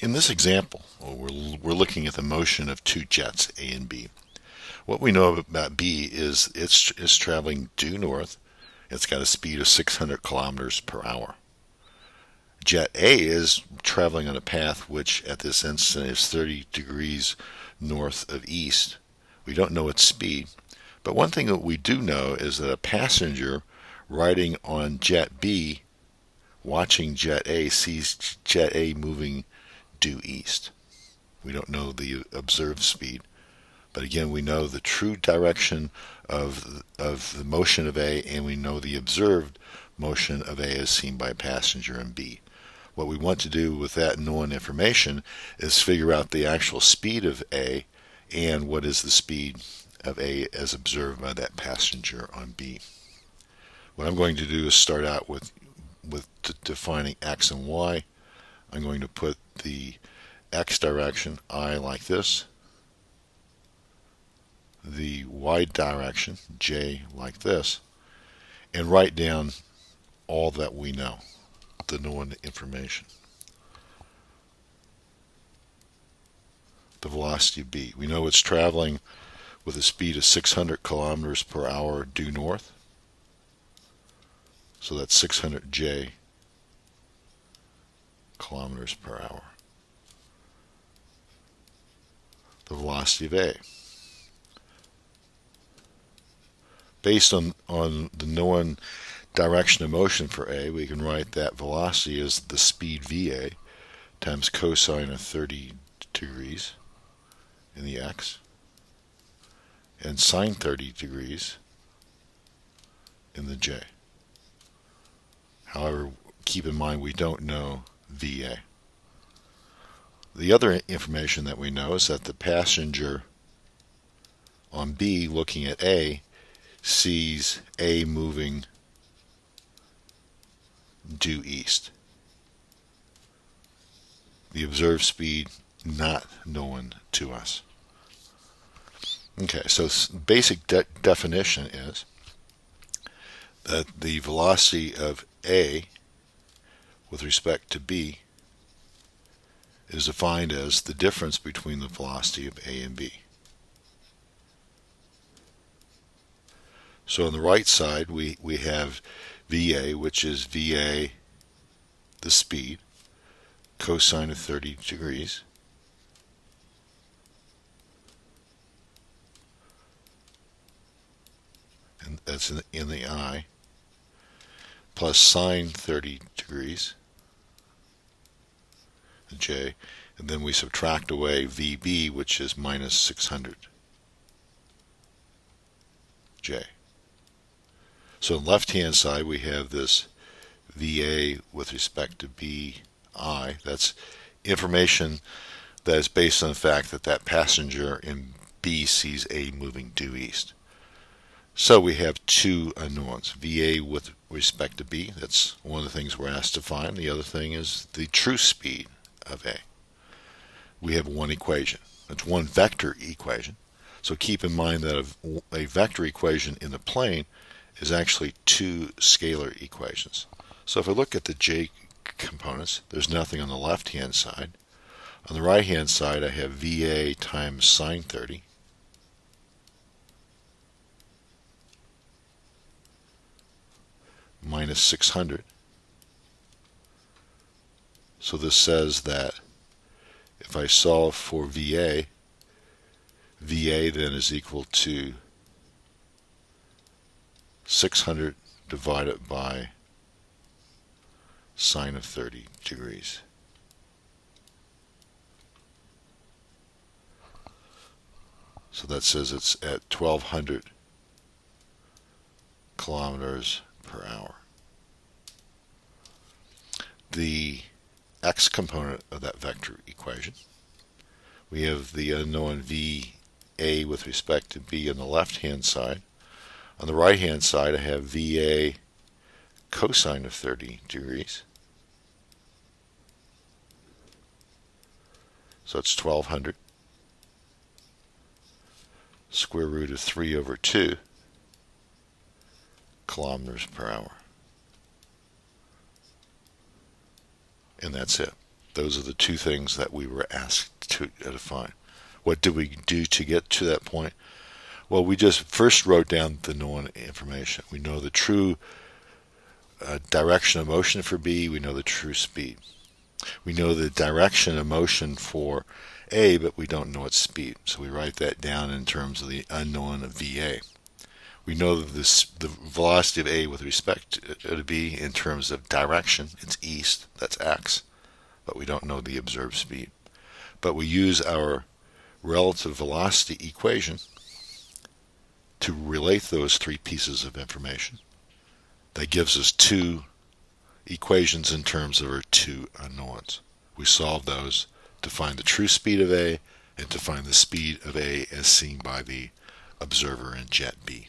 In this example, we're looking at the motion of two jets, A and B. What we know about B is it's traveling due north. It's got a speed of 600 kilometers per hour. Jet A is traveling on a path which at this instant is 30 degrees north of east. We don't know its speed, but one thing that we do know is that a passenger riding on Jet B, watching Jet A, sees Jet A moving due east. We don't know the observed speed, but again, we know the true direction of the motion of A, and we know the observed motion of A as seen by a passenger in B. What we want to do with that known information is figure out the actual speed of A and what is the speed of A as observed by that passenger on B. What I'm going to do is start out with defining X and Y. I'm going to put the X direction, I, like this, the Y direction, J, like this, and write down all that we know, the known information. The velocity of B. We know it's traveling with a speed of 600 kilometers per hour due north. So that's 600 J kilometers per hour. The velocity of A. Based on the known direction of motion for A, we can write that velocity as the speed VA times cosine of 30 degrees in the X and sine 30 degrees in the J. However, keep in mind we don't know VA. The other information that we know is that the passenger on B looking at A sees A moving due east. The observed speed not known to us. Okay, so basic definition is that the velocity of A with respect to B is defined as the difference between the velocity of A and B. So on the right side we have VA, which is VA, the speed, cosine of 30 degrees, and that's in the I, plus sine 30 degrees, the J, and then we subtract away VB, which is minus 600 J. So on the left-hand side, we have this VA with respect to BI. That's information that is based on the fact that that passenger in B sees A moving due east. So we have two unknowns. VA with respect to B, that's one of the things we're asked to find. The other thing is the true speed of A. We have one equation. It's one vector equation. So keep in mind that a vector equation in the plane is actually two scalar equations. So if I look at the J components, there's nothing on the left-hand side. On the right-hand side, I have VA times sine 30 minus 600. So this says that if I solve for VA, VA then is equal to 600 divided by sine of 30 degrees. So that says it's at 1200 kilometers per hour. The x component of that vector equation, we have the unknown VA with respect to B on the left-hand side. On the right-hand side, I have VA cosine of 30 degrees. So it's 1200 square root of 3 over 2 kilometers per hour. And that's it. Those are the two things that we were asked to define. What did we do to get to that point? Well, we just first wrote down the known information. We know the true direction of motion for B. We know the true speed. We know the direction of motion for A, but we don't know its speed. So we write that down in terms of the unknown of VA. We know that the velocity of A with respect to B in terms of direction, it's east, that's x, but we don't know the observed speed. But we use our relative velocity equation to relate those three pieces of information. That gives us two equations in terms of our two unknowns. We solve those to find the true speed of A and to find the speed of A as seen by the observer in jet B.